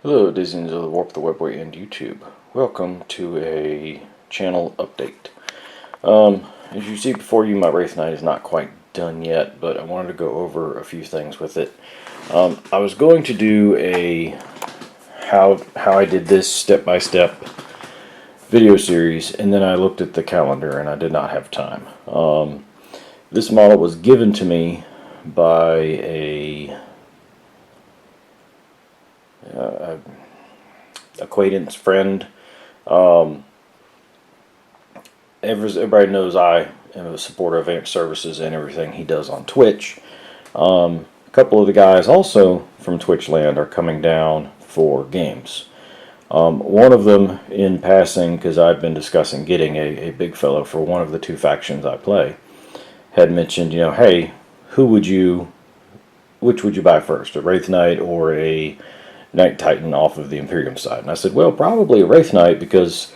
Hello, Disney's of the Warp the Webway and YouTube. Welcome to a channel update. As you see before you, my Wraithknight is not quite done yet, but I wanted to go over a few things with it. I was going to do a how I did this step-by-step video series, and then I looked at the calendar and I did not have time. This model was given to me by a acquaintance, friend. Everybody knows I am a supporter of Amp Services and everything he does on Twitch. A couple of the guys also from Twitch land are coming down for games. One of them, in passing, because I've been discussing getting a big fellow for one of the two factions I play, had mentioned, hey, which would you buy first, a Wraithknight or a Night Titan off of the Imperium side? And I said, well, probably a Wraithknight because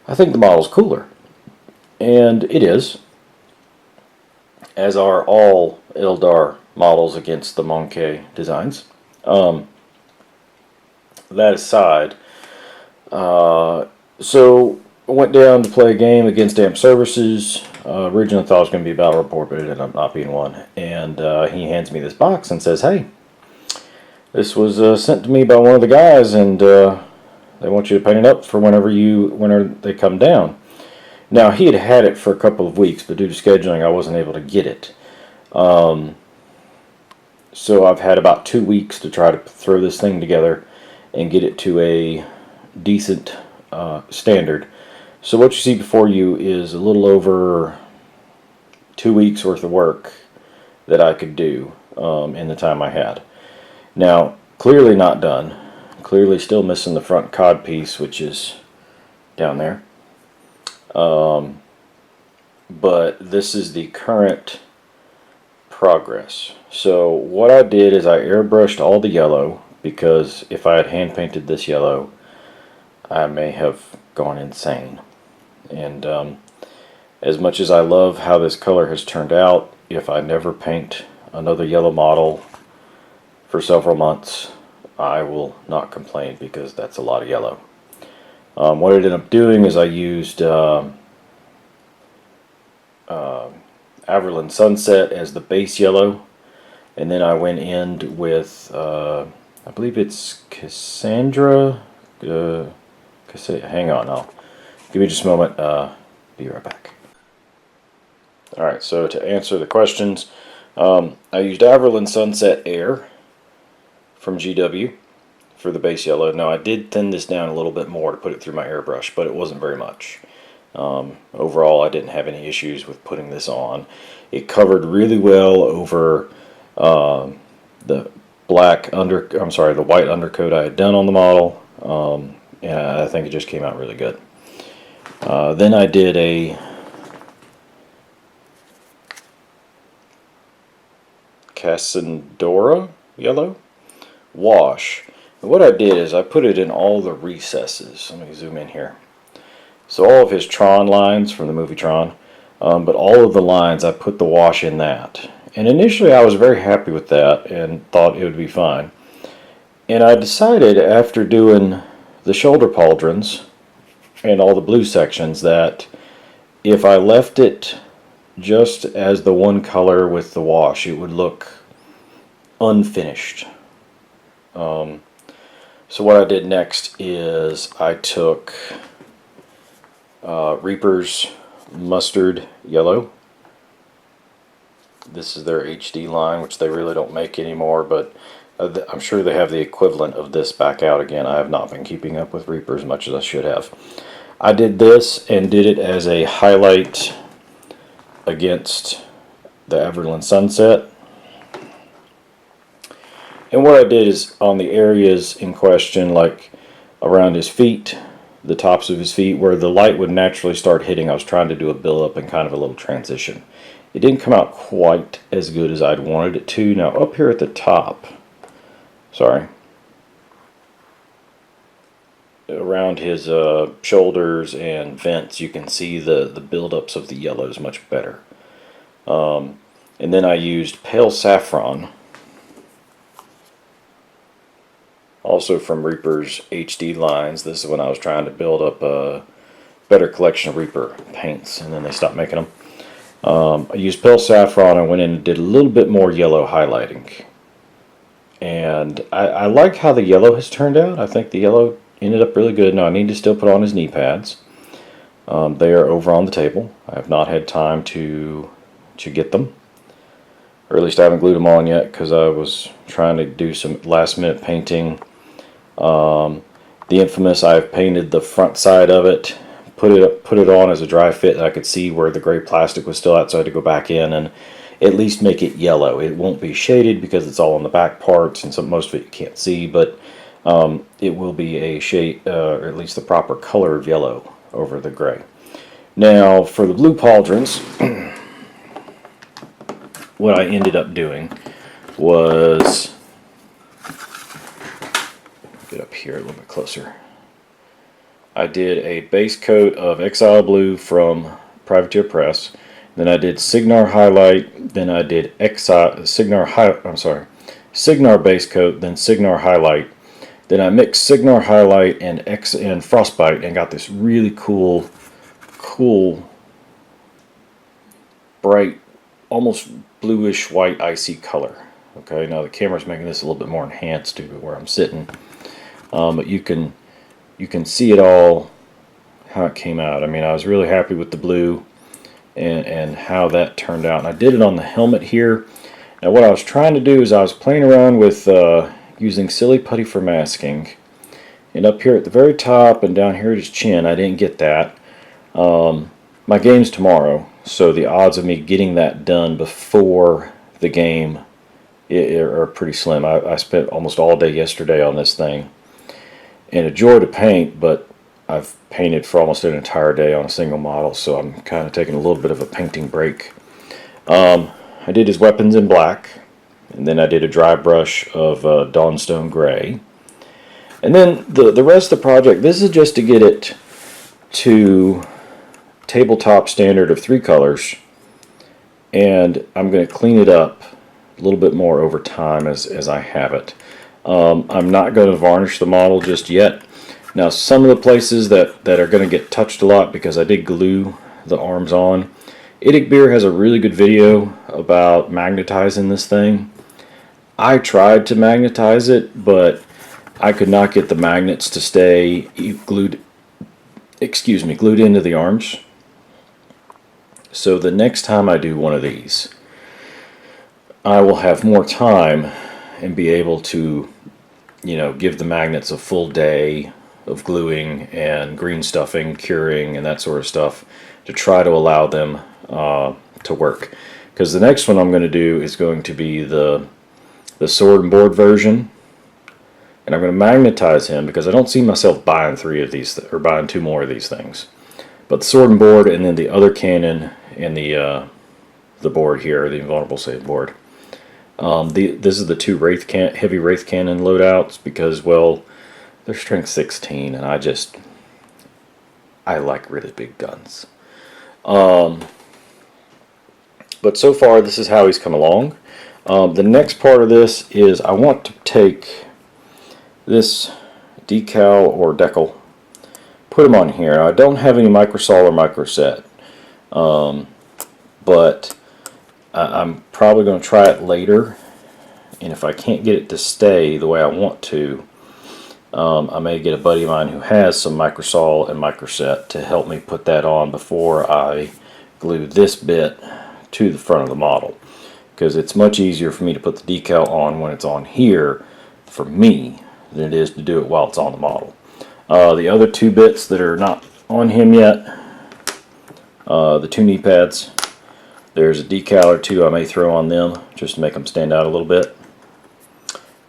I think the model's cooler. And it is, as are all Eldar models against the Monkey designs. That aside, so I went down to play a game against Amp Services. Originally thought it was going to be a battle report, but it ended up not being one. And he hands me this box and says, hey, this was sent to me by one of the guys, and they want you to paint it up for whenever they come down. Now, he had it for a couple of weeks, but due to scheduling, I wasn't able to get it. So I've had about 2 weeks to try to throw this thing together and get it to a decent standard. So what you see before you is a little over 2 weeks worth of work that I could do in the time I had. Now, clearly not done. Clearly still missing the front cod piece, which is down there. But this is the current progress. So what I did is I airbrushed all the yellow, because if I had hand painted this yellow, I may have gone insane. And as much as I love how this color has turned out, if I never paint another yellow model for several months, I will not complain, because that's a lot of yellow. What I ended up doing is I used Averland Sunset as the base yellow, and then I went in with I believe it's Cassandra. Hang on, give me just a moment. Be right back. Alright, so to answer the questions, I used Averland Sunset Air from GW for the base yellow. Now, I did thin this down a little bit more to put it through my airbrush, but it wasn't very much. Overall, I didn't have any issues with putting this on. It covered really well over the the white undercoat I had done on the model, and I think it just came out really good. Then I did a Cassandra yellow wash. And what I did is I put it in all the recesses. Let me zoom in here. So all of his Tron lines from the movie Tron, but all of the lines, I put the wash in that. And initially I was very happy with that and thought it would be fine. And I decided, after doing the shoulder pauldrons and all the blue sections, that if I left it just as the one color with the wash, it would look unfinished. So what I did next is I took Reaper's Mustard Yellow. This is their HD line, which they really don't make anymore, but I'm sure they have the equivalent of this back out again. I have not been keeping up with Reaper as much as I should have. I did this and did it as a highlight against the Everland Sunset. And what I did is, on the areas in question, like around his feet, the tops of his feet, where the light would naturally start hitting, I was trying to do a build-up and kind of a little transition. It didn't come out quite as good as I'd wanted it to. Now, up here at the top, around his shoulders and vents, you can see the build-ups of the yellows much better. And then I used Pale Saffron also from Reaper's HD lines. This is when I was trying to build up a better collection of Reaper paints, and then they stopped making them. I used pale saffron. I went in and did a little bit more yellow highlighting. And I like how the yellow has turned out. I think the yellow ended up really good. Now I need to still put on his knee pads. They are over on the table. I have not had time to get them. Or at least I haven't glued them on yet because I was trying to do some last minute painting. The infamous, I've painted the front side of it, put it on as a dry fit. I could see where the gray plastic was still out, so I had to go back in and at least make it yellow. It won't be shaded because it's all on the back parts, and most of it you can't see, but it will be a shade, or at least the proper color of yellow over the gray. Now for the blue pauldrons, what I ended up doing was, get up here a little bit closer. I did a base coat of Exile Blue from Privateer Press. Then I did Signar Highlight. Then I did Signar base coat. Then Signar Highlight. Then I mixed Signar Highlight and Frostbite and got this really cool, bright, almost bluish white icy color. Okay, now the camera's making this a little bit more enhanced due to where I'm sitting, but you can see it all how it came out. I mean, I was really happy with the blue and how that turned out. And I did it on the helmet here. Now what I was trying to do is I was playing around with using Silly Putty for masking, and up here at the very top and down here at his chin, I didn't get that. My game's tomorrow, so the odds of me getting that done before the game are pretty slim. I spent almost all day yesterday on this thing, and a joy to paint, but I've painted for almost an entire day on a single model, so I'm kind of taking a little bit of a painting break. I did his weapons in black, and then I did a dry brush of Dawnstone Gray. And then the rest of the project, this is just to get it to tabletop standard of 3 colors, and I'm going to clean it up a little bit more over time as I have it. I'm not going to varnish the model just yet. Now some of the places that are going to get touched a lot, because I did glue the arms on, Idic Beer has a really good video about magnetizing this thing. I tried to magnetize it, but I could not get the magnets to stay glued into the arms. So the next time I do one of these, I will have more time and be able to, give the magnets a full day of gluing and green stuffing, curing, and that sort of stuff to try to allow them to work. Because the next one I'm going to do is going to be the sword and board version, and I'm going to magnetize him because I don't see myself buying 3 of these or buying 2 more of these things. But the sword and board, and then the other cannon and the board here, the invulnerable save board. This is the 2 heavy Wraith Cannon loadouts because, well, they're strength 16, and I like really big guns. But so far, this is how he's come along. The next part of this is I want to take this decal or decal, put them on here. I don't have any microsol or microset, but I'm probably going to try it later, and if I can't get it to stay the way I want to, I may get a buddy of mine who has some microsol and microset to help me put that on before I glue this bit to the front of the model, because it's much easier for me to put the decal on when it's on here for me than it is to do it while it's on the model. The other 2 bits that are not on him yet, the 2 knee pads, there's a decal or 2 I may throw on them just to make them stand out a little bit.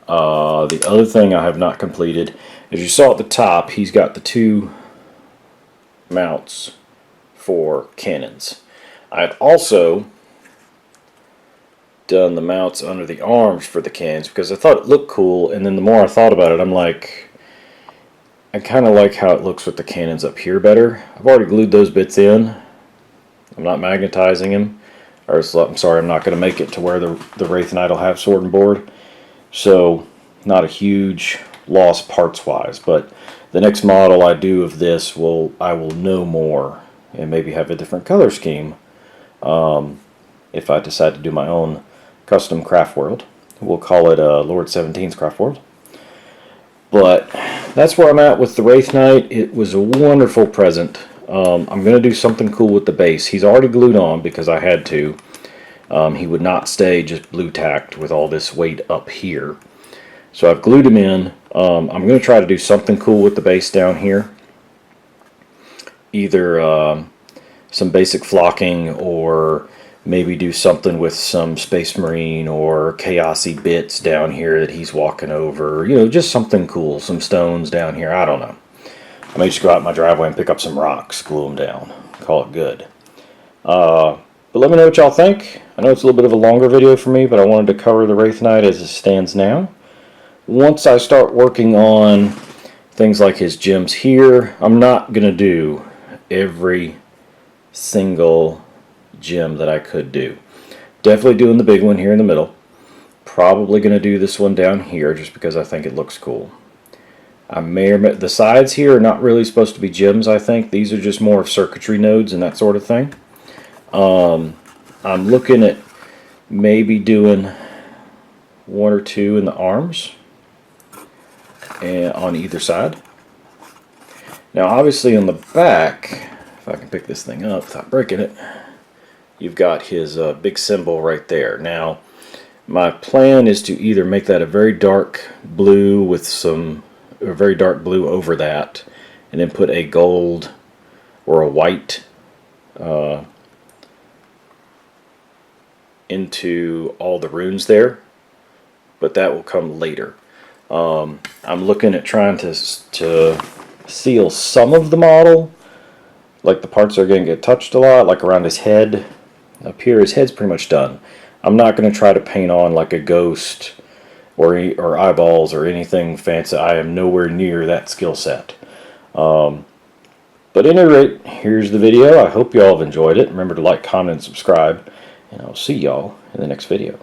The other thing I have not completed, as you saw at the top, he's got the 2 mounts for cannons. I've also done the mounts under the arms for the cannons because I thought it looked cool, and then the more I thought about it, I'm like, I kind of like how it looks with the cannons up here better. I've already glued those bits in. I'm not magnetizing them. Or I'm sorry, I'm not going to make it to where the Wraithknight will have sword and board. So, not a huge lost parts wise. But the next model I do of this I will know more and maybe have a different color scheme if I decide to do my own custom craft world. We'll call it Lord 17's craft world. But that's where I'm at with the Wraithknight. It was a wonderful present. I'm going to do something cool with the base. He's already glued on because I had to. He would not stay just blue tacked with all this weight up here. So I've glued him in. I'm going to try to do something cool with the base down here. Either some basic flocking, or maybe do something with some Space Marine or Chaosy bits down here that he's walking over. You know, just something cool. Some stones down here. I don't know. I may just go out in my driveway and pick up some rocks, glue them down, call it good. But let me know what y'all think. I know it's a little bit of a longer video for me, but I wanted to cover the Wraithknight as it stands now. Once I start working on things like his gems here, I'm not going to do every single gem that I could do. Definitely doing the big one here in the middle. Probably going to do this one down here just because I think it looks cool. I may or may, the sides here are not really supposed to be gems, I think. These are just more of circuitry nodes and that sort of thing. I'm looking at maybe doing one or two in the arms and on either side. Now obviously on the back, if I can pick this thing up without breaking it, you've got his big symbol right there. Now my plan is to either make that a very dark blue with some, or very dark blue over that, and then put a gold or a white into all the runes there, but that will come later. I'm looking at trying to seal some of the model, like the parts that are going to get touched a lot, like around his head. Up here, his head's pretty much done. I'm not going to try to paint on like a ghost or eyeballs or anything fancy. I am nowhere near that skill set. But at any rate, here's the video. I hope y'all have enjoyed it. Remember to like, comment, and subscribe, and I'll see y'all in the next video.